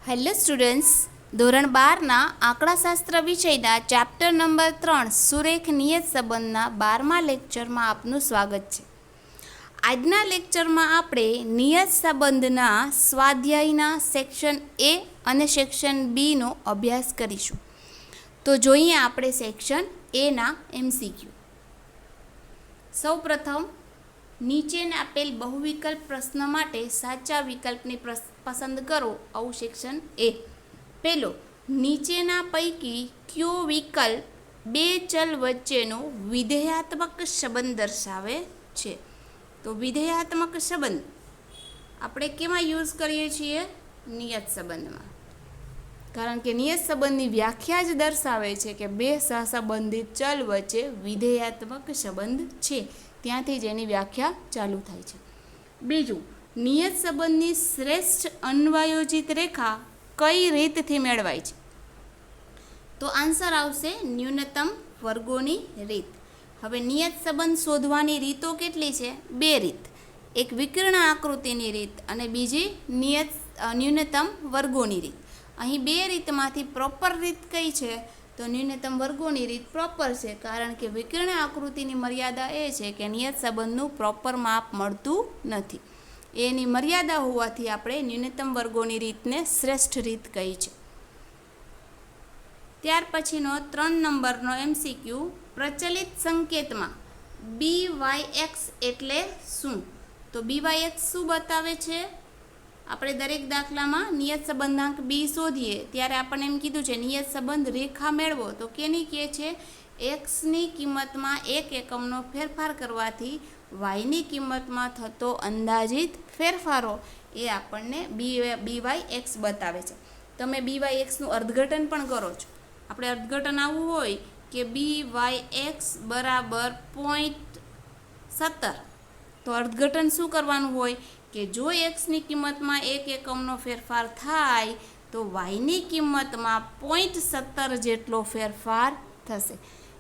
Hello students, ધોરણ 12ના આંકડાશાસ્ત્ર વિષયના chapter number 3 સુરેખ નિયત સંબંધના 12મા લેક્ચરમાં આપનું સ્વાગત છે. આજના લેક્ચરમાં આપણે નિયત સંબંધના સ્વાધ્યાયના સેક્શન એ અને સેક્શન બીનો અભ્યાસ કરીશું. તો જોઈએ આપણે સેક્શન એના MCQ. સૌપ્રથમ નીચેને આપેલ બહુવિકલ્પ પ્રશ્ન માટે સાચા વિકલ્પની પસંદ કરો, આવું સેક્શન એ. પહેલો, નીચેના પૈકી કયો વિકલ્પ બે ચલ વચ્ચેનો વિધેયાત્મક સંબંધ દર્શાવે છે? તો વિધેયાત્મક સંબંધ આપણે કેમાં યુઝ કરીએ છીએ? નિયત સંબંધમાં. કારણ કે નિયત સંબંધની વ્યાખ્યા જ દર્શાવે છે કે બે સહસંબંધિત ચલ વચ્ચે વિધેયાત્મક સંબંધ છે. ત્યાંથી જ એની વ્યાખ્યા ચાલુ થાય છે. બીજું, નિયત સંબંધની શ્રેષ્ઠ અન્વયોજિત રેખા કઈ રીતથી મેળવાય છે? તો આન્સર આવશે ન્યૂનતમ વર્ગોની રીત. હવે નિયત સંબંધ શોધવાની રીતો કેટલી છે? બે રીત. એક વિકર્ણ આકૃતિની રીત અને બીજી ન્યૂનતમ વર્ગોની રીત. અહીં બે રીતમાંથી પ્રોપર રીત કઈ છે? તો ન્યૂનતમ વર્ગોની રીત પ્રોપર છે, કારણ કે વિકર્ણ આકૃતિની મર્યાદા એ છે કે નિયત સંબંધનું પ્રોપર માપ મળતું નથી. એની મર્યાદા હોવાથી આપણે ન્યૂનતમ વર્ગોની રીતને શ્રેષ્ઠ રીત કહી છે. ત્યાર પછીનો 3 નંબરનો MCQ, પ્રચલિત સંકેતમાં BYX એટલે શું? તો BYX શું બતાવે છે? આપણે દરેક દાખલામાં નિયત સંબંધાંક b શોધીએ ત્યારે આપણને એમ કીધું છે નિયત સંબંધ રેખા મેળવો. તો કેની કે છે? xની કિંમતમાં 1 એકમનો ફેરફાર કરવાથી yની કિંમતમાં થતો અંદાજિત ફેરફારો એ આપણને BYX બતાવે છે. તમે BYXનું અર્થઘટન પણ કરો છો. આપણે અર્થઘટન આવું હોય કે BYX બરાબર 0.17. તો અર્થઘટન શું કરવાનું હોય કે જો xની કિંમતમાં 1 એકમનો ફેરફાર થાય તો yની કિંમતમાં 0.17 જેટલો ફેરફાર થશે.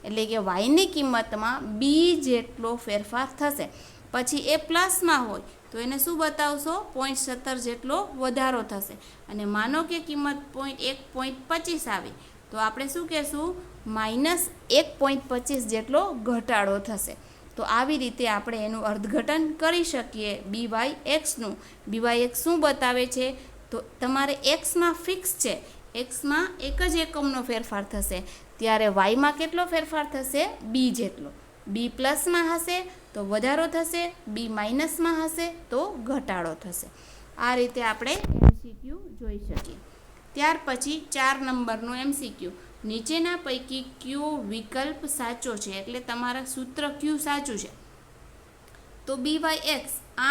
એટલે કે yની કિંમતમાં b જેટલો ફેરફાર થશે. પછી એ પ્લસમાં હોય તો એને શું બતાવશો? 0.17 જેટલો વધારો થશે. અને માનો કે કિંમત 1.25 આવી તો આપણે શું કહેશું? -1.25 જેટલો ઘટાડો થશે. તો આવી રીતે આપણે એનું અર્થઘટન કરી શકીએ BYXનું. BYX શું બતાવે છે? તો તમારે xમાં ફિક્સ છે, xમાં એક જ એકમનો ફેરફાર થશે, ત્યારે yમાં કેટલો ફેરફાર થશે? b જેટલો. b પ્લસમાં હશે તો વધારો થશે, b માઇનસમાં હશે તો ઘટાડો થશે. આ રીતે આપણે MCQ જોઈ શકીએ. ત્યાર પછી 4 નંબરનો MCQ, નીચેના પૈકી કયો વિકલ્પ સાચો છે? એટલે તમારા સૂત્ર કયું સાચું છે? તો BYX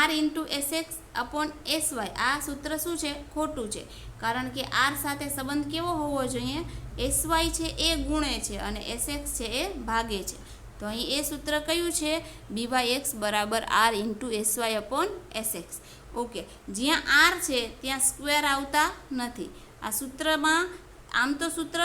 R/SX/SY. આ સૂત્ર શું છે? ખોટું છે. કારણ કે R સાથે સંબંધ કેવો હોવો જોઈએ? SY છે એ ગુણે છે અને SX છે એ ભાગે છે. તો અહીં એ સૂત્ર કયું છે? BYX બરાબર R/SY/SX. ઓકે, જ્યાં R છે ત્યાં સ્ક્વેર આવતા નથી. આ સૂત્રમાં આમ તો સૂત્ર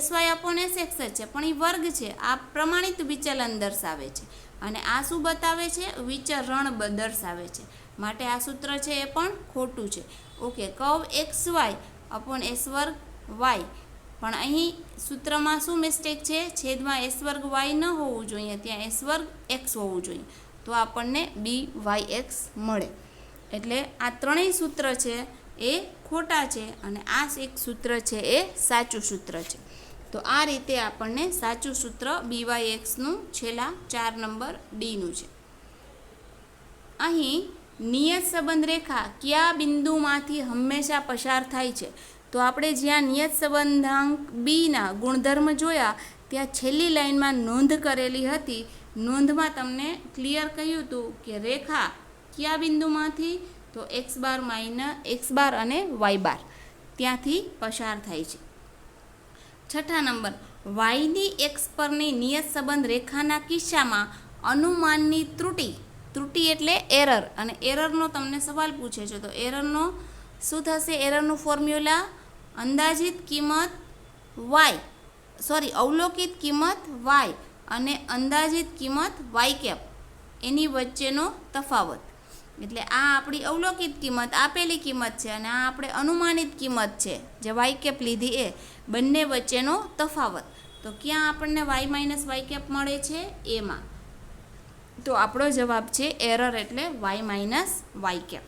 SY/SX જ છે, પણ એ વર્ગ છે. આ પ્રમાણિત વિચલન દર્શાવે છે અને આ શું બતાવે છે? વિચરણ દર્શાવે છે. માટે આ સૂત્ર છે એ પણ ખોટું છે. Okay, curve XY/S² y. પણ અહીં સૂત્રમાં શું મિસ્ટેક છે? છેદમાં S² y ન હોવું જોઈએ, ત્યાં S² x હોવું જોઈએ. તો આપણને BYX મળે. એટલે આ ત્રણેય સૂત્ર છે એ ખોટા છે અને આ એક સૂત્ર છે એ સાચું સૂત્ર છે. તો આ રીતે આપણને સાચું સૂત્ર BYXનું છેલ્લા 4 નંબર ડીનું છે. અહીં નિયત સંબંધ રેખા કયા બિંદુમાંથી હંમેશા પસાર થાય છે? તો આપણે જ્યાં નિયત સંબંધાંક બીના ગુણધર્મ જોયા ત્યાં છેલ્લી લાઈનમાં નોંધ કરેલી હતી. નોંધમાં તમને ક્લિયર કહ્યું હતું કે રેખા કયા બિંદુમાંથી? તો x બાર અને y બાર ત્યાંથી પસાર થાય છે. 6 નંબર, yની x પરની નિયત સંબંધ રેખાના કિસ્સામાં અનુમાનની ત્રુટિ એટલે એરર, અને એરરનો તમને સવાલ પૂછે છે. તો એરરનો શું થશે? એરરનું ફોર્મ્યુલા અંદાજિત કિંમત અવલોકિત કિંમત y અને અંદાજિત કિંમત y કેપ એની વચ્ચેનો તફાવત. એટલે આ આપણી અવલોકિત કિંમત આપેલી કિંમત છે અને આ આપણે અનુમાનિત કિંમત છે જે વાય કેપ લીધી એ બંને વચ્ચેનો તફાવત. તો ક્યાં આપણને વાય માઇનસ વાય કેપ મળે છે? એમાં. તો આપણો જવાબ છે એરર એટલે વાય માઇનસ વાય કેપ.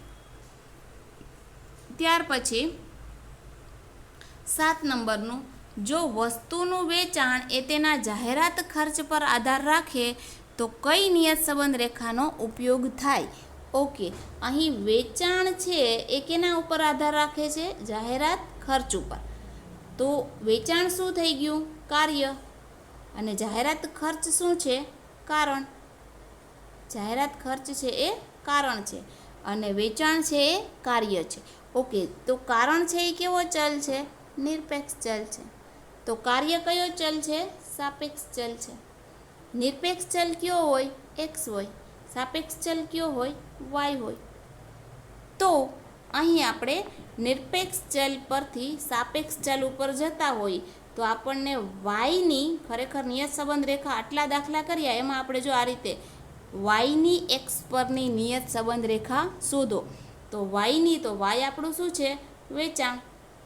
ત્યાર પછી 7 નંબરનું, જો વસ્તુનું વેચાણ એ તેના જાહેરાત ખર્ચ પર આધાર રાખે તો કઈ નિયત સંબંધ રેખાનો ઉપયોગ થાય? ઓકે, અહીં વેચાણ છે એ કેના ઉપર આધાર રાખે છે? જાહેરાત ખર્ચ ઉપર. તો વેચાણ શું થઈ ગયું? કાર્ય. અને જાહેરાત ખર્ચ શું છે? કારણ. જાહેરાત ખર્ચ છે એ કારણ છે અને વેચાણ છે એ કાર્ય છે. ઓકે, તો કારણ છે એ કેવો ચલ છે? નિરપેક્ષ ચલ છે. તો કાર્ય કયો ચલ છે? સાપેક્ષ ચલ છે. નિરપેક્ષ ચલ કયો હોય? એક્સ હોય. સાપેક્ષ ચલ કયો હોય? વાય હોય. તો અહીં આપણે નિરપેક્ષ ચલ પરથી સાપેક્ષ ચલ ઉપર જતા હોય તો આપણને વાયની ખરેખર નિયત સંબંધ રેખા આટલા દાખલા કર્યા, એમાં આપણે જો આ રીતે વાયની એક્સ પરની નિયત સંબંધ રેખા શોધો. તો વાયની, તો વાય આપણું શું છે? વેચાણ.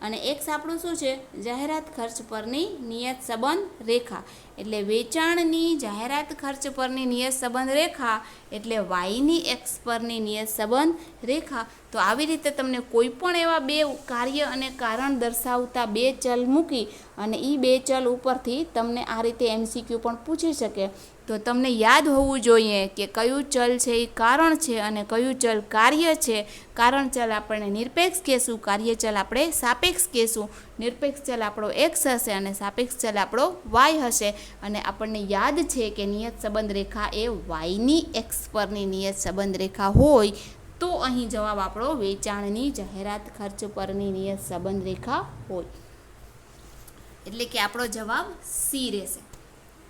અને એક્સ આપણું શું છે? જાહેરાત ખર્ચ પરની નિયત સંબંધ રેખા. એટલે વેચાણની જાહેરાત ખર્ચ પરની નિયત સંબંધ રેખા એટલે વાયની એક્સ પરની નિયત સંબંધ રેખા. તો આવી રીતે તમને કોઈ પણ એવા બે કાર્ય અને કારણ દર્શાવતા બે ચલ મૂકી અને એ બે ચલ ઉપરથી તમને આ રીતે MCQ પણ પૂછી શકે. તો તમને યાદ હોવું જોઈએ કે કયું ચલ છે એ કારણ છે અને કયું ચલ કાર્ય છે. કારણ ચલ આપણે નિરપેક્ષ કહેશું, કાર્ય ચલ આપણે સાપેક્ષ કહેશું. નિરપેક્ષ ચલ આપણો એક્સ હશે અને સાપેક્ષ ચલ આપણો વાય હશે. અને આપણને યાદ છે કે નિયત સંબંધ રેખા એ વાયની એક્સ પરની નિયત સંબંધ રેખા હોય તો અહીં જવાબ આપણો વેચાણની જાહેરાત ખર્ચ પરની નિયત સંબંધ રેખા હોય. એટલે કે આપણો જવાબ સી રહેશે.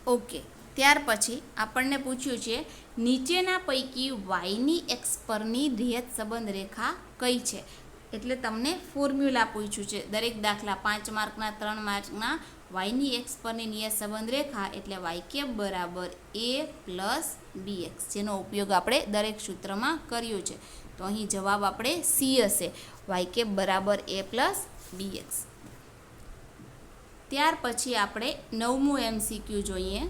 ઓકે, ત્યાર પછી આપણને પૂછ્યું છે નીચેના પૈકી વાયની એક્સ પરની નિયત સંબંધ રેખા કઈ છે? એટલે તમને ફોર્મ્યુલા પૂછ્યું છે. દરેક દાખલા 5 માર્કના 3 માર્કના વાયની એક્સ પરની નિયત સંબંધ રેખા એટલે વાય કેપ બરાબર એ પ્લસ બીએક્સ, જેનો ઉપયોગ આપણે દરેક સૂત્રમાં કર્યો છે. તો અહીં જવાબ આપણે સી હશે, વાય કેપ બરાબર એ પ્લસ બીએક્સ. ત્યાર પછી આપણે 9મું MCQ જોઈએ.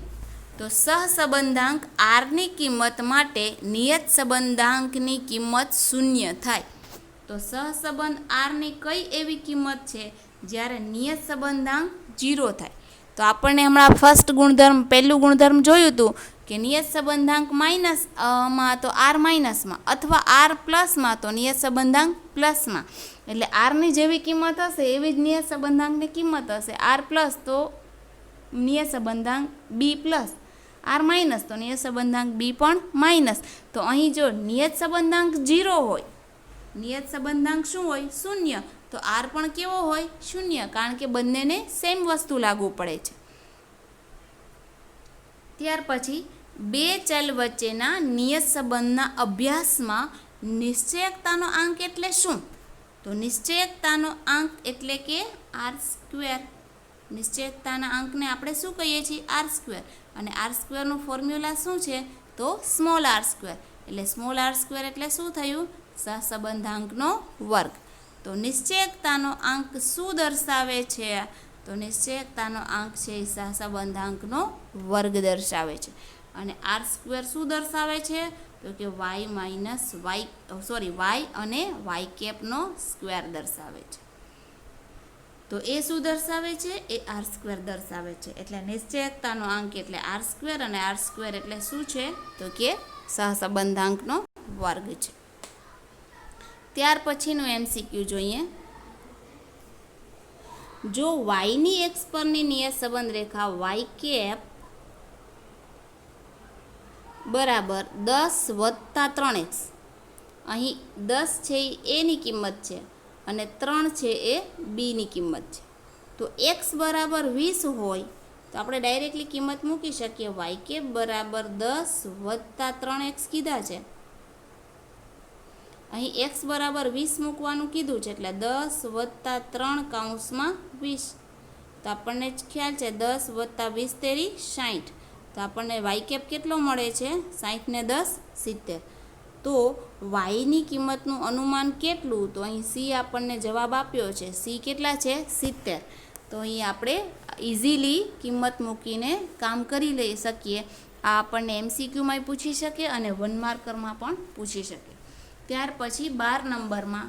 તો સહસંબંધાંક આરની કિંમત માટે નિયત સંબંધાંકની કિંમત 0 થાય. તો સહસંબંધ આરની કઈ એવી કિંમત છે જ્યારે નિયત સંબંધાંક 0 થાય? તો આપણને હમણાં ફર્સ્ટ ગુણધર્મ, પહેલું ગુણધર્મ જોયું હતું કે નિયત સંબંધાંક માઇનસમાં તો આર માઇનસમાં અથવા આર પ્લસમાં તો નિયત સંબંધાંક પ્લસમાં. એટલે આરની જેવી કિંમત હશે એવી જ નિયત સંબંધાંકની કિંમત હશે. આર પ્લસ તો નિયત સંબંધાંક બી પ્લસ, આર માઇનસ તો નિયત સંબંધાંક બી પણ માઇનસ. તો અહીં જો નિયત સંબંધાંક 0 હોય, નિયત સંબંધાંક શું હોય? 0. તો આર પણ કેવો હોય? 0, કારણ કે બંનેને સેમ વસ્તુ લાગુ પડે છે. ત્યાર પછી બે ચલ વચ્ચેના નિયત સંબંધના અભ્યાસમાં નિશ્ચયકતાનો આંક એટલે શું? તો નિશ્ચયકતાનો આંક એટલે કે આર સ્ક્વેર. નિશ્ચયકતાના આંકને આપણે શું કહીએ છીએ? R square. અને આર સ્ક્વેરનું ફોર્મ્યુલા શું છે? તો સ્મોલ આર સ્ક્વેર. એટલે સ્મોલ આર સ્ક્વેર એટલે શું થયું? સહસંબંધાંકનો વર્ગ. તો નિશ્ચયકતાનો આંક શું દર્શાવે છે? તો નિશ્ચયકતાનો આંક છે એ સહસંબંધાંકનો વર્ગ દર્શાવે છે. અને આર સ્ક્વેર શું દર્શાવે છે? તો કે વાય અને વાય કેપનો સ્ક્વેર દર્શાવે છે. તો એ શું દર્શાવે છે? એ આર સ્ક્વેર દર્શાવે છે. એટલે નિશ્ચયકતાનો આંક એટલે આર સ્ક્વેર અને આર સ્ક્વેર એટલે શું છે? તો કે સહસંબંધાંકનો વર્ગ છે. ત્યાર પછીનું MCQ જોઈએ. જો વાયની એક્સ પરની નિયત સંબંધ રેખા વાય કેપ બરાબર 10 વત્તા 3x, અહીં 10 છે એ એની કિંમત છે અને 3 છે એ બીની કિંમત છે. તો એક્સ બરાબર 20 હોય તો આપણે ડાયરેક્ટલી કિંમત મૂકી શકીએ. વાય કેપ બરાબર 10 વત્તા 3x કીધા છે. અહીં એક્સ બરાબર 20 મૂકવાનું કીધું છે એટલે 10 વત્તા 3 કૌંસમાં 20. તો આપણને જ ખ્યાલ છે 10 વત્તા 20 તેરી 60. તો આપણને વાય કેપ કેટલો મળે છે? 60 ને 10 70. તો વાયની કિંમતનું અનુમાન કેટલું? તો અહીં સી આપણને જવાબ આપ્યો છે. સી કેટલા છે? 70. તો અહીં આપણે ઇઝીલી કિંમત મૂકીને કામ કરી લઈ શકીએ. આ આપણને MCQમાંય પૂછી શકે અને 1 માર્કરમાં પણ પૂછી શકે. ત્યાર પછી 12 નંબરમાં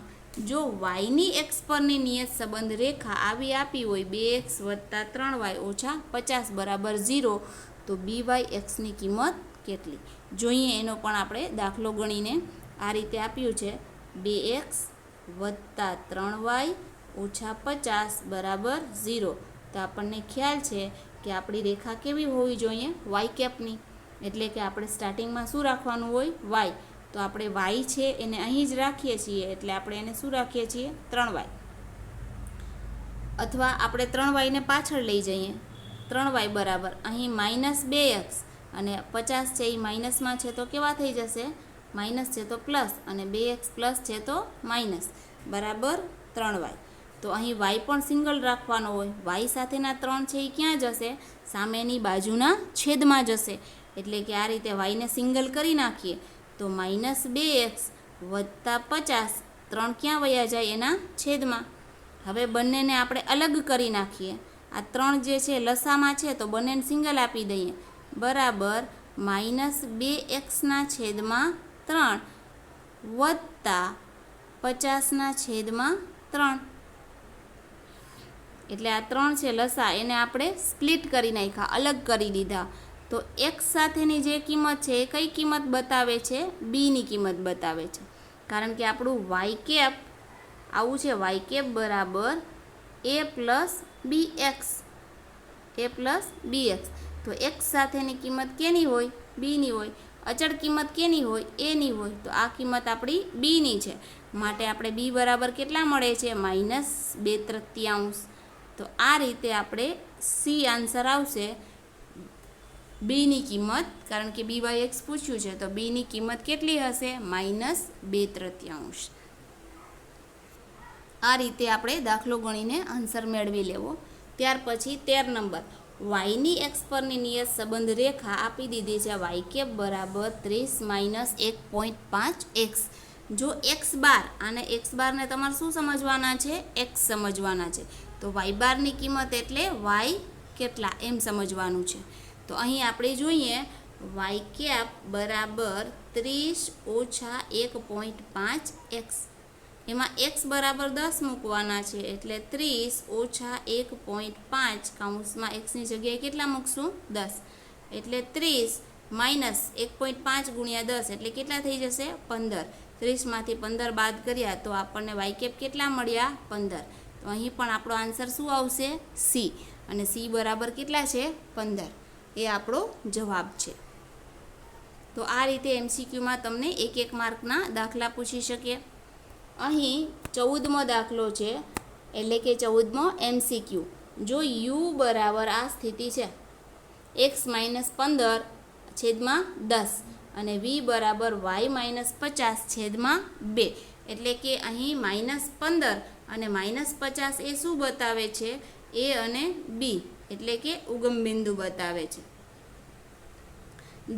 જો વાયની એક્સ પરની નિયત સંબંધ રેખા આવી આપી હોય 2x + 3y - 50 બરાબર 0, તો BY એક્સની કિંમત કેટલી? જોઈએ એનો પણ આપણે દાખલો ગણીને. આ રીતે આપ્યું છે 2x + 3y - 50 બરાબર 0. તો આપણને ખ્યાલ છે કે આપણી રેખા કેવી હોવી જોઈએ? વાય કેપની. એટલે કે આપણે સ્ટાર્ટિંગમાં શું રાખવાનું હોય? વાય. તો આપણે વાય છે એને અહીં જ રાખીએ છીએ, એટલે આપણે એને શું રાખીએ છીએ? 3y. અથવા આપણે 3yને પાછળ લઈ જઈએ. 3y બરાબર અહીં -2x અને 50 છે એ માઇનસમાં છે તો કેવા થઈ જશે? માઇનસ છે તો પ્લસ, અને 2x પ્લસ છે તો માઇનસ, બરાબર 3y. તો અહીં y પણ સિંગલ રાખવાનો હોય. y સાથેના 3 છે એ ક્યાં જશે? સામેની બાજુના છેદમાં જશે. એટલે કે આ રીતે yને સિંગલ કરી નાખીએ તો -2x + 50, 3 ક્યાં વયા જાય? એના છેદમાં. હવે બંનેને આપણે અલગ કરી નાખીએ. આ 3 જે છે લસામાં છે તો બંનેને સિંગલ આપી દઈએ, બરાબર -2x/3 + 50/3. એટલે આ 3 છે લસા, એને આપણે સ્પ્લિટ કરી નાખ્યા, અલગ કરી દીધા. તો x સાથેની જે કિંમત છે એ કઈ કિંમત બતાવે છે? બીની કિંમત બતાવે છે. કારણ કે આપણું વાય કેપ આવું છે, વાય કેપ બરાબર a + bx. તો x સાથેની કિંમત કેની હોય? બીની હોય. અચળ કિંમત કેની હોય? એની હોય. તો આ કિંમત આપણી બીની છે, માટે આપણે b બરાબર કેટલા મળે છે? -2/3. તો આ રીતે આપણે સી આન્સર આવશે, બીની કિંમત. કારણ કે BY પૂછ્યું છે તો બીની કિંમત કેટલી હશે? -2/3. આ રીતે આપણે દાખલો ગણીને આન્સર મેળવી લેવો. ત્યાર પછી 13 નંબર, વાયની એક્સ પરની નિયત સંબંધ રેખા આપી દીધી છે y કેપ બરાબર 30 - 1.5x. જો x બાર, આને x બારને તમારે શું સમજવાના છે? x સમજવાના છે. તો y બારની કિંમત એટલે y કેટલા એમ સમજવાનું છે. તો અહીં આપણે જોઈએ y કેપ બરાબર 30 - 1.5x. એમાં x બરાબર 10 મૂકવાના છે, એટલે 30 - 1.5 કૌંસમાં xની જગ્યાએ કેટલા મૂકશું? 10. એટલે 30 - 1.5 × 10 એટલે કેટલા થઈ જશે? 15. 30માંથી 15 બાદ કર્યા તો આપણને y કેપ કેટલા મળ્યા? 15. તો અહીં પણ આપણો આન્સર શું આવશે? સી. અને સી બરાબર કેટલા છે? 15. એ આપણો જવાબ છે. તો આ રીતે MCQમાં તમને 1 માર્કના દાખલા પૂછી શકે. અહીં 14મો દાખલો છે, એટલે કે 14મો MCQ. જો u બરાબર આ સ્થિતિ છે x - 15/10 અને v બરાબર y - 50/2. એટલે કે અહીં -15 અને -50 એ શું બતાવે છે? a અને b, એટલે કે ઉગમ બિંદુ બતાવે છે.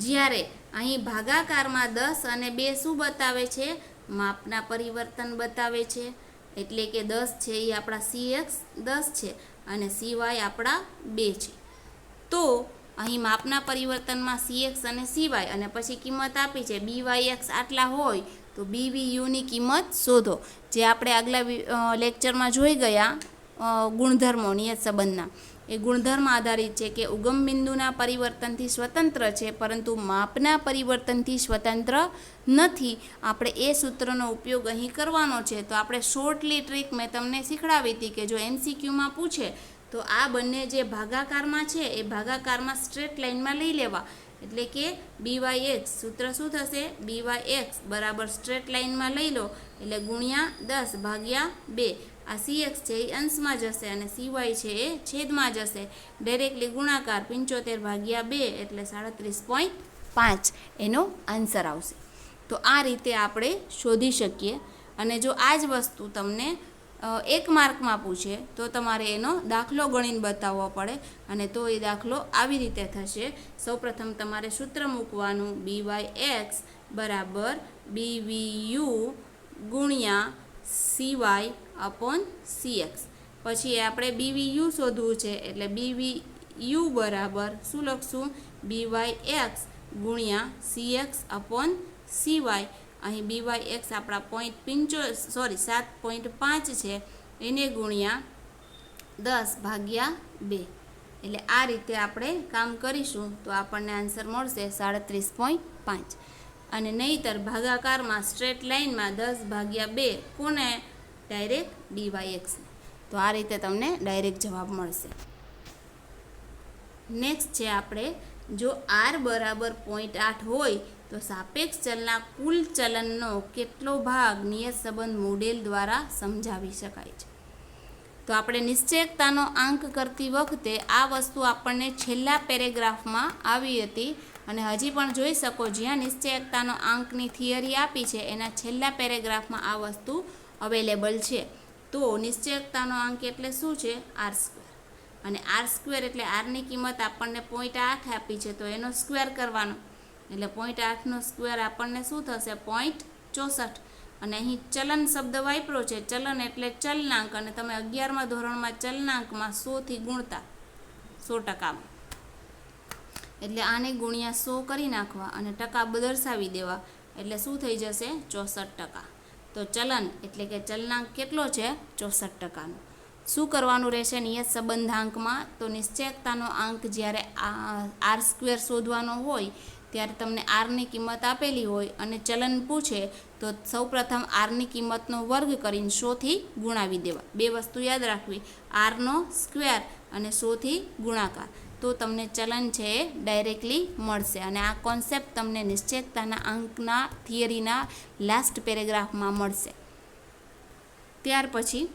જ્યારે અહીં ભાગાકારમાં 10 અને 2 શું બતાવે છે? માપના પરિવર્તન બતાવે છે. એટલે કે 10 છે એ આપણા cx 10 છે અને cy આપણા 2 છે. તો અહીં માપના પરિવર્તનમાં cx અને cy અને પછી કિંમત આપી છે byx આટલા હોય તો bvuની કિંમત શોધો. જે આપણે આગલા લેક્ચરમાં જોઈ ગયા ગુણધર્મો નિયત સંબંધના, એ ગુણધર્મ આધારિત છે કે ઉગમ બિંદુના પરિવર્તનથી સ્વતંત્ર છે, પરંતુ માપના પરિવર્તનથી સ્વતંત્ર નથી. આપણે એ સૂત્રનો ઉપયોગ અહીં કરવાનો છે. તો આપણે શોર્ટલી ટ્રીક મેં તમને શીખડાવી હતી કે જો MCQમાં પૂછે તો આ બંને જે ભાગાકારમાં છે એ ભાગાકારમાં સ્ટ્રેટ લાઇનમાં લઈ લેવા. એટલે કે byx સૂત્ર શું થશે? byx બરાબર સ્ટ્રેટ લાઇનમાં લઈ લો એટલે ×10/2. આ cx છે એ અંશમાં જશે અને cy છે એ છેદમાં જશે. ડાયરેક્ટલી ગુણાકાર 75/2 એટલે 37.5 એનો આન્સર આવશે. તો આ રીતે આપણે શોધી શકીએ. અને જો આ જ વસ્તુ તમને 1 માર્કમાં પૂછે તો તમારે એનો દાખલો ગણીને બતાવવો પડે. અને તો એ દાખલો આવી રીતે થશે. સૌપ્રથમ તમારે સૂત્ર મૂકવાનું byx બરાબર BVU ગુણ્યા CY અપોન CX. પછી આપણે BVU શોધવું છે એટલે BVU બરાબર શું લખશું? BYX ગુણ્યા CX અપોન CY. અહીં BYX આપણા 7.5 છે એને ગુણ્યા 10/2. એટલે આ રીતે આપણે કામ કરીશું તો આપણને આન્સર મળશે 37.5. અને નહીંતર ભાગાકારમાં સ્ટ્રેટ લાઇનમાં 10/2 કોને? Direct BYX. તો આ રીતે તમને ડાયરેક્ટ જવાબ મળશે. નેક્સ્ટ છે આપણે જો R બરાબર 0.8 હોય તો સાપેક્ષ ચલના કુલ ચલનનો કેટલો ભાગ નિયત સંબંધ મોડેલ દ્વારા સમજાવી શકાય છે. તો આપણે નિશ્ચયકતાનો આંક કરતી વખતે આ વસ્તુ આપણને છેલ્લા પેરેગ્રાફમાં આવી હતી અને હજી પણ જોઈ શકો જ્યાં નિશ્ચયકતાનો આંકની થિયરી આપી છે એના છેલ્લા પેરેગ્રાફમાં આ વસ્તુ અવેલેબલ છે. તો નિશ્ચયકતાનો આંક એટલે શું છે? R². અને R² એટલે Rની કિંમત આપણને 0.8 આપી છે તો એનો સ્ક્વેર કરવાનો એટલે 0.8નો સ્ક્વેર આપણને શું થશે? 0.64. અને અહીં ચલન શબ્દ વાપરો છે. ચલન એટલે ચલનાંક અને તમે 11મા ધોરણમાં ચલનાંકમાં 100થી ગુણતા 100%. એટલે આને ગુણ્યા 100 કરી નાખવા અને ટકા દર્શાવી દેવા એટલે શું થઈ જશે? 64%. તો ચલન એટલે કે ચલનાંક કેટલો છે? 64%નો. શું કરવાનું રહેશે નિયત સંબંધાંકમાં? તો નિશ્ચયકતાનો આંક જ્યારે R² શોધવાનો હોય ત્યારે તમને Rની કિંમત આપેલી હોય અને ચલન પૂછે તો સૌપ્રથમ Rની કિંમતનો વર્ગ કરીને 100થી ગુણાવી દેવા. બે વસ્તુ યાદ રાખવી, Rનો સ્ક્વેર અને 100થી ગુણાકાર. તો તમને ચલન છે એ ડાયરેક્ટલી મળશે. અને આ કોન્સેપ્ટ તમને નિશ્ચયકતાના આંકના થિયરીના લાસ્ટ પેરેગ્રાફમાં મળશે. ત્યાર પછી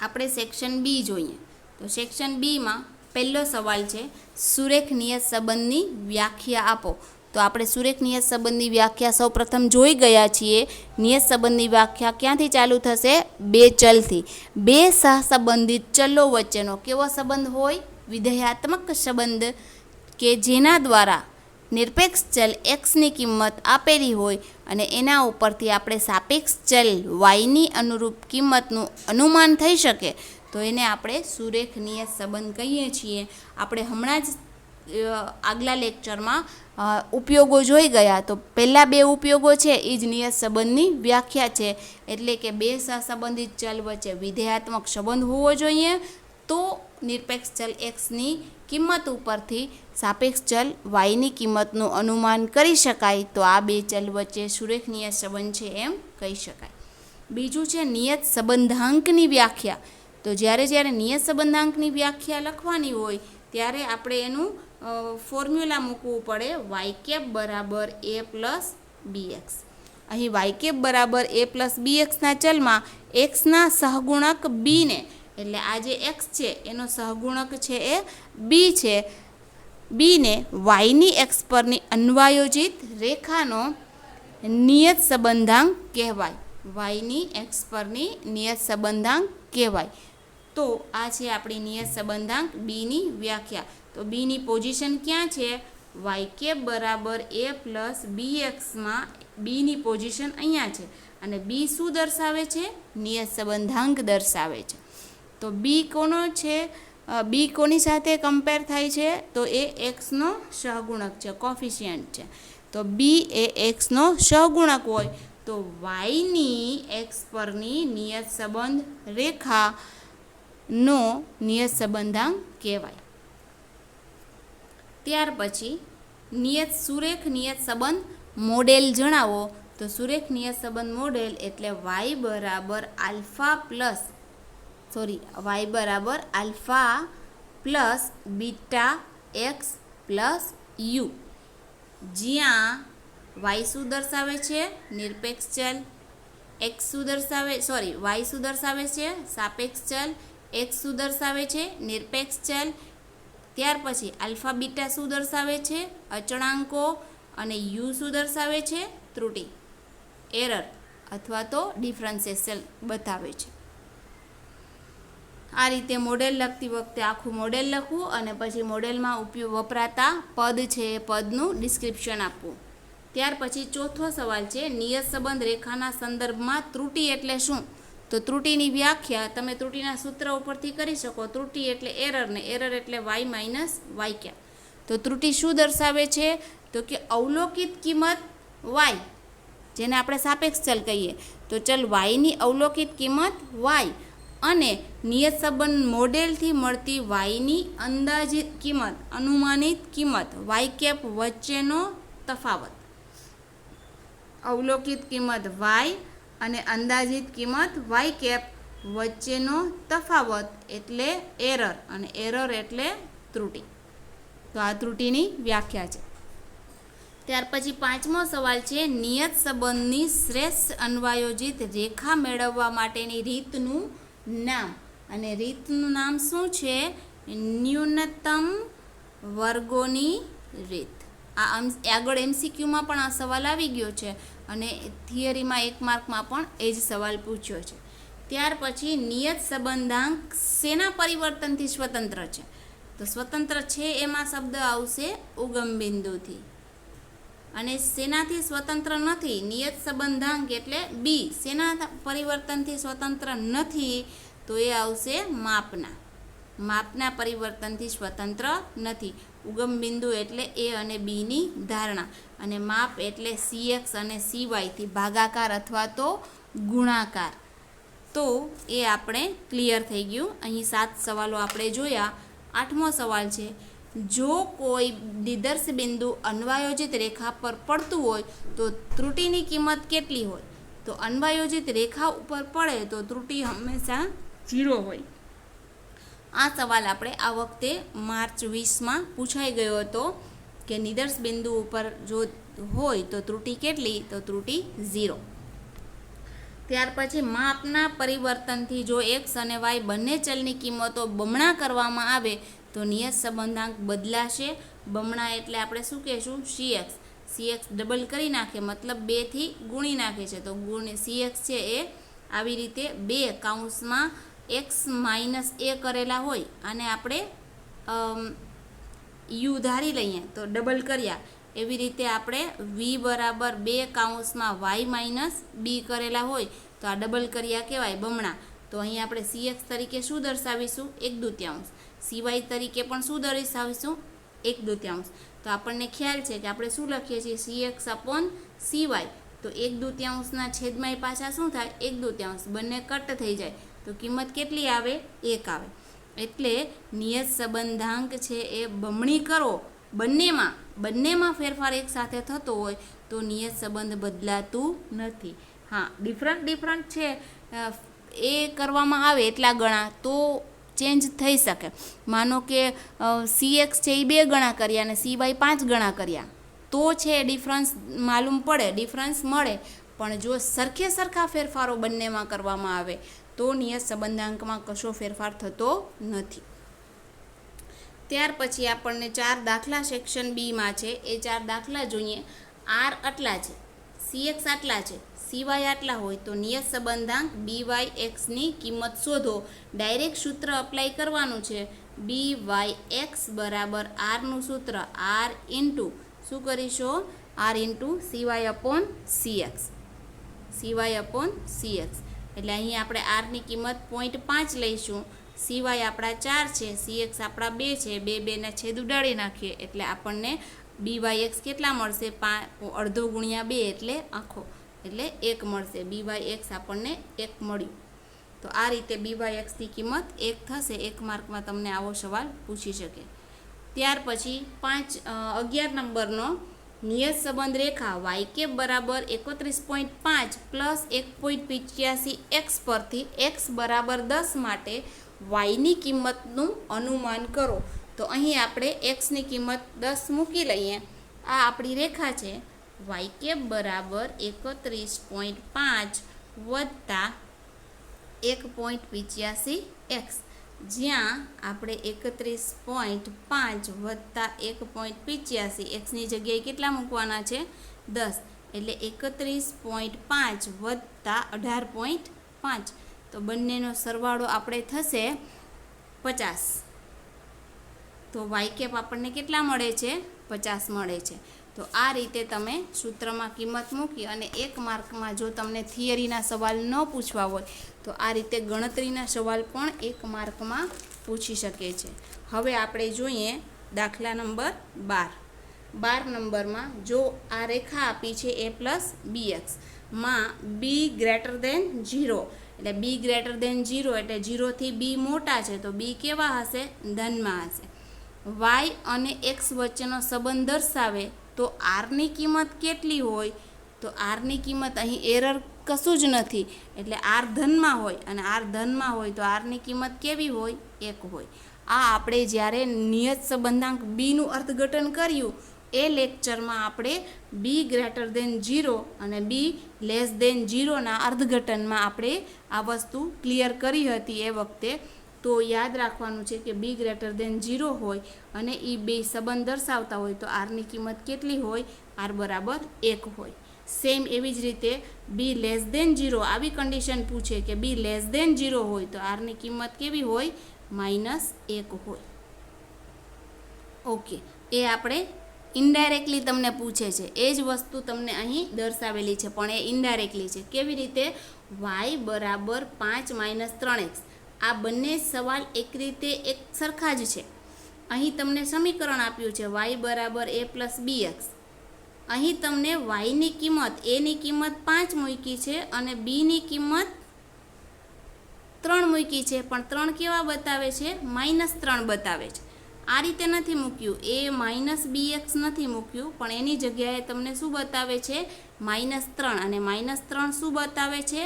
આપણે સેક્શન બી જોઈએ. તો સેક્શન બીમાં પહેલો સવાલ છે સુરેખ નિયત સંબંધની વ્યાખ્યા આપો. તો આપણે સુરેખ નિયત સંબંધની વ્યાખ્યા સૌપ્રથમ જોઈ ગયા છીએ. નિયત સંબંધની વ્યાખ્યા ક્યાંથી ચાલુ થશે? બે ચલથી. બે સહસંબંધિત ચલો વચ્ચેનો કેવો સંબંધ હોય? વિધેયાત્મક સંબંધ કે જેના દ્વારા નિરપેક્ષ ચલ એક્સની કિંમત આપેલી હોય અને એના ઉપરથી આપણે સાપેક્ષ ચલ વાયની અનુરૂપ કિંમતનું અનુમાન થઈ શકે તો એને આપણે સુરેખ નિયત સંબંધ કહીએ છીએ. આપણે હમણાં જ આગલા લેક્ચરમાં ઉપયોગો જોઈ ગયા. તો પહેલાં બે ઉપયોગો છે એ જ નિયત સંબંધની વ્યાખ્યા છે. એટલે કે બે સહસંબંધિત ચલ વચ્ચે વિધેયાત્મક સંબંધ હોવો જોઈએ તો નિરપેક્ષ ચલ એક્સની કિંમત ઉપરથી સાપેક્ષ ચલ વાયની કિંમતનું અનુમાન કરી શકાય તો આ બે ચલ વચ્ચે સુરેખ નિયત સંબંધ છે એમ કહી શકાય. બીજું છે નિયત સંબંધાંકની વ્યાખ્યા. તો જ્યારે નિયત સંબંધાંકની વ્યાખ્યા લખવાની હોય ત્યારે આપણે એનું ફોર્મ્યુલા મૂકવું પડે y બરાબર a પ્લસ bx. અહીં y બરાબર a પ્લસ bxના ચલમાં xના સહગુણક bને એટલે આ જે x છે એનો સહગુણક છે એ b છે. બીને yની x પરની અન્વયોજિત રેખાનો નિયત સંબંધાંક કહેવાય. yની x પરની નિયત સંબંધાંક કહેવાય. તો આ છે આપણી નિયત સંબંધાંક બીની વ્યાખ્યા. તો બીની પોઝિશન ક્યાં છે? y બરાબર a પ્લસ bxમાં બીની પોઝિશન અહીંયા છે. અને બી શું દર્શાવે છે? નિયત સંબંધાંક દર્શાવે છે. તો બી કોનો છે? બી કોની સાથે કમ્પેર થાય છે? તો એ એક્સનો સહગુણક છે, કોફિશિયન્ટ છે. તો બી એ એક્સનો સહગુણક હોય તો વાયની એક્સ પરની નિયત સંબંધ રેખાનો નિયત સંબંધાંક કહેવાય. ત્યાર પછી સુરેખ નિયત સંબંધ મોડેલ જણાવો. તો સુરેખ નિયત સંબંધ મોડેલ એટલે y બરાબર alpha plus beta x plus you, જ્યાં y શું દર્શાવે છે? નિરપેક્ષ ચલ. x શું દર્શાવે y શું દર્શાવે છે? સાપેક્ષ ચલ. x શું દર્શાવે છે? નિરપેક્ષ ચલ. ત્યાર પછી આલ્ફા બીટા શું દર્શાવે છે? અચળાંકો. અને યુ શું દર્શાવે છે? ત્રુટિ, એરર અથવા તો ડિફરન્શિએશન બતાવે છે. આ રીતે મોડેલ લખતી વખતે આખું મોડેલ લખવું અને પછી મોડેલમાં વપરાતા પદ છે એ પદનું ડિસ્ક્રિપ્શન આપવું. ત્યાર પછી ચોથો સવાલ છે, નિયત સંબંધ રેખાના સંદર્ભમાં ત્રુટિ એટલે શું? તો ત્રુટિની વ્યાખ્યા તમે ત્રુટિના સૂત્ર ઉપરથી કરી શકો. ત્રુટિ એટલે એરર ને એરર એટલે y માઇનસ વાય કેપ. તો ત્રુટિ શું દર્શાવે છે? તો કે અવલોકિત કિંમત y, જેને આપણે સાપેક્ષ ચલ કહીએ, તો ચલ yની અવલોકિત કિંમત y અને નિયત સંબંધ મોડેલથી મળતી yની અંદાજિત કિંમત, અનુમાનિત કિંમત y કેપ વચ્ચેનો તફાવત. અવલોકિત કિંમત y અને અંદાજિત કિંમત y કેપ વચ્ચેનો તફાવત એટલે એરર, અને એરર એટલે ત્રુટિ. તો આ ત્રુટિની વ્યાખ્યા છે. ત્યાર પછી પાંચમો સવાલ છે, નિયત સંબંધની શ્રેષ્ઠ અન્વયોજિત રેખા મેળવવા માટેની રીતનું નામ. અને રીતનું નામ શું છે? ન્યૂનતમ વર્ગોની રીત. આ આગળ MCQમાં પણ આ સવાલ આવી ગયો છે અને થિયરીમાં 1 માર્કમાં પણ એ જ સવાલ પૂછ્યો છે. ત્યાર પછી નિયત સંબંધાંક શેના પરિવર્તનથી સ્વતંત્ર છે? તો સ્વતંત્ર છે એમાં શબ્દ આવશે ઉગમ બિંદુથી. અને શેનાથી સ્વતંત્ર નથી? નિયત સંબંધાંક એટલે બી. શેના પરિવર્તનથી સ્વતંત્ર નથી? તો એ આવશે માપના. માપના પરિવર્તનથી સ્વતંત્ર નથી. ઉગમ બિંદુ એટલે એ અને બીની ધારણા, અને માપ એટલે CX અને CYથી ભાગાકાર અથવા તો ગુણાકાર. તો એ આપણે ક્લિયર થઈ ગયું. અહીં 7 સવાલો આપણે જોયા. 8મો સવાલ છે, જો કોઈ નિદર્શ બિંદુ અન્વયોજિત રેખા પર પડતું હોય તો ત્રુટિની કિંમત કેટલી હોય? તો અન્વયોજિત રેખા ઉપર પડે તો ત્રુટિ હંમેશા 0 હોય. આ સવાલ આપણે આ વખતે માર્ચ 20માં પૂછાઈ ગયો હતો કે નિદર્શ બિંદુ ઉપર જો હોય તો ત્રુટિ કેટલી? તો ત્રુટિ 0. ત્યાર પછી માપના પરિવર્તનથી જો x અને y બંને ચલની કિંમતો બમણા કરવામાં આવે તો નિયત સંબંધાંક બદલાશે. બમણા એટલે આપણે શું કહેશું? CX ડબલ કરી નાખે, મતલબ 2થી ગુણી નાખે છે. તો CX છે એ આવી રીતે 2 કૌંસમાં x માઇનસ a કરેલા હોય અને આપણે u ધારી લઈએ તો ડબલ કર્યા. એવી રીતે આપણે v બરાબર 2 કૌંસમાં y માઇનસ b કરેલા હોય તો આ ડબલ કર્યા કહેવાય બમણા. તો અહીં આપણે CX તરીકે શું દર્શાવીશું? 1/2. CY તરીકે પણ શું દર્શાવીશું? 1/2. તો આપણને ખ્યાલ છે કે આપણે શું લખીએ છીએ? CX upon CY. તો 1/2ના છેદમાં પાછા શું થાય? 1/2. બંને કટ થઈ જાય તો કિંમત કેટલી આવે? 1 આવે. એટલે નિયત સંબંધાંક છે એ બમણી કરો, બંનેમાં ફેરફાર એક સાથે થતો હોય તો નિયત સંબંધ બદલાતું નથી. હા, ડિફરન્ટ છે એ કરવામાં આવે એટલા ગણા તો ચેન્જ થઈ શકે. માનો કે CX છે એ 2 ગણા કર્યા અને CY 5 ગણા કર્યા તો છે ડિફરન્સ માલુમ પડે, ડિફરન્સ મળે. પણ જો સરખા ફેરફારો બંનેમાં કરવામાં આવે તો નિયત સંબંધાંકમાં કશો ફેરફાર થતો નથી. ત્યાર પછી આપણને 4 દાખલા સેક્શન બીમાં છે. એ 4 દાખલા જોઈએ. R આટલા છે, CX આટલા છે, CY આટલા હોય તો નિયત સંબંધાંક BYXની કિંમત શોધો. ડાયરેક્ટ સૂત્ર અપ્લાય કરવાનું છે. BYX બરાબર Rનું સૂત્ર R ઇન્ટુ શું કરીશું? R into CY upon CX. એટલે અહીં આપણે આરની કિંમત 0.5 લઈશું. CY આપણા 4 છે, CX આપણા 2 છે. 2 છેદ ઉડાડી નાખીએ એટલે આપણને BYX કેટલા મળશે? અડધો ગુણ્યા 2 એટલે આખો, એટલે 1 મળશે. BYX આપણને 1 મળ્યું. તો આ રીતે BYXની કિંમત 1 થશે. 1 માર્કમાં તમને આવો સવાલ પૂછી શકે. ત્યાર પછી 11 નંબરનો નિયત સંબંધ રેખા y કેપ બરાબર 31.5 પ્લસ 1.85 x પરથી x બરાબર 10 માટે yની કિંમતનું અનુમાન કરો. તો અહીં આપણે xની કિંમત 10 મૂકી લઈએ. આ આપણી રેખા છે. y કેપ બરાબર 31.5 વત્તા 1.85 x, જ્યાં આપણે 31.5 વત્તા 1.85 એક્સની જગ્યાએ કેટલા મૂકવાના છે? 10. એટલે 31.5 વત્તા 18.5. તો બંનેનો સરવાળો આપણે થશે 50. તો વાય કેપ આપણને કેટલા મળે છે? 50 મળે છે. તો આ રીતે તમે સૂત્રમાં કિંમત મૂકી અને 1 માર્કમાં જો તમને થિયરીના સવાલ ન પૂછવા હોય તો આ રીતે ગણતરીના સવાલ પણ 1 માર્કમાં પૂછી શકે છે. હવે આપણે જોઈએ દાખલા નંબર 12 નંબરમાં જો આ રેખા આપી છે a પ્લસ bx માં b ગ્રેટર દેન 0 એટલે b ગ્રેટર દેન 0 એટલે 0 થી b મોટા છે તો b કેવા હશે? ધનમાં હશે. y અને x વચ્ચેનો સંબંધ દર્શાવે તો r ની કિંમત કેટલી હોય? તો r ની કિંમત અહીં એરર કશું જ નથી એટલે r ધનમાં હોય અને r ધનમાં હોય તો r ની કિંમત કેવી હોય? 1 હોય. આ આપણે જ્યારે નિયત સંબંધાંક b નું અર્થઘટન કર્યું એ લેક્ચરમાં આપણે b ગ્રેટર દેન 0 અને b લેસ દેન 0ના અર્થઘટનમાં આપણે આ વસ્તુ ક્લિયર કરી હતી એ વખતે. તો યાદ રાખવાનું છે કે b ગ્રેટર દેન 0 હોય અને એ બે સંબંધ દર્શાવતા હોય તો r ની કિંમત કેટલી હોય? r બરાબર 1 હોય. સેમ એવી જ રીતે b લેસ દેન 0 આવી કન્ડિશન પૂછે કે b લેસ દેન 0 હોય તો r ની કિંમત કેવી હોય? -1 હોય. ઓકે, એ આપણે ઇનડાયરેક્ટલી તમને પૂછે છે એ જ વસ્તુ તમને અહીં દર્શાવેલી છે પણ એ ઇનડાયરેક્ટલી છે. કેવી રીતે? y બરાબર 5 - 3x આ બંને સવાલ એક રીતે એક સરખા જ છે. અહીં તમને સમીકરણ આપ્યું છે y બરાબર a પ્લસ bx. અહીં તમને yની કિંમત એની કિંમત 5 મૂકી છે અને બીની કિંમત 3 મૂકી છે પણ 3 કેવા બતાવે છે? -3 બતાવે છે. આ રીતે નથી મૂક્યું, એ -bx નથી મૂક્યું પણ એની જગ્યાએ તમને શું બતાવે છે? -3 અને -3 શું બતાવે છે?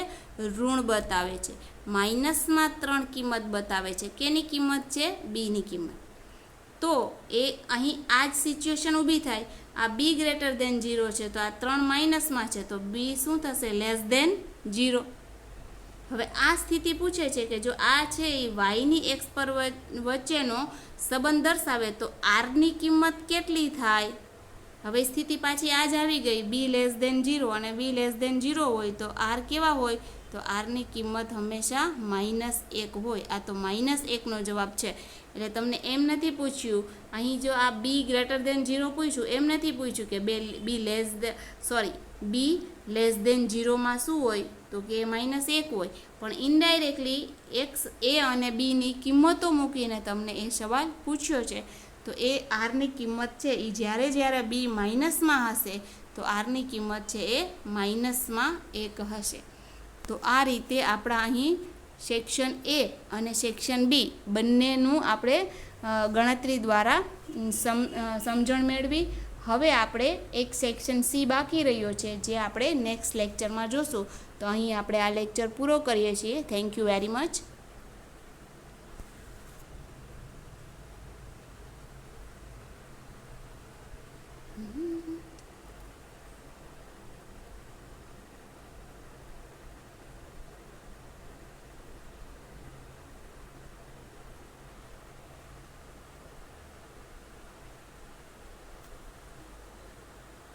ઋણ બતાવે છે. માઇનસમાં 3 કિંમત બતાવે છે. કેની કિંમત છે? બીની કિંમત. તો એ અહીં આ જ સિચ્યુએશન ઊભી થાય. આ b ગ્રેટર દેન 0 છે તો આ 3 માઇનસમાં છે તો b શું થશે? Less than 0. હવે આ સ્થિતિ પૂછે છે કે જો આ છે એ yની x પર વચ્ચેનો સંબંધ દર્શાવે તો r ની કિંમત કેટલી થાય? હવે સ્થિતિ પાછી આ જ આવી ગઈ. b લેસ દેન 0 અને b લેસ દેન 0 હોય તો r કેવા હોય? તો r ની કિંમત હંમેશા -1 હોય. આ તો -1નો જવાબ છે. એટલે તમને એમ નથી પૂછ્યું અહીં જો આ b ગ્રેટર દેન 0 પૂછ્યું એમ નથી પૂછ્યું કે b લેસ દેન 0માં શું હોય? તો કે -1 હોય. પણ ઇનડાયરેક્ટલી x a અને b ની કિંમતો મૂકીને તમને એ સવાલ પૂછ્યો છે. તો એ r ની કિંમત છે એ જ્યારે b માઇનસમાં હશે તો r ની કિંમત છે એ -1 હશે. તો આ રીતે આપણા અહીં સેક્શન A અને સેક્શન B બંનેનું આપણે ગણતરી દ્વારા સમજણ મેળવી. હવે આપણે એક સેક્શન C બાકી રહ્યો છે જે આપણે નેક્સ્ટ લેક્ચરમાં જોશું. તો અહીં આપણે આ લેક્ચર પૂરો કરીએ છીએ. Thank you very much.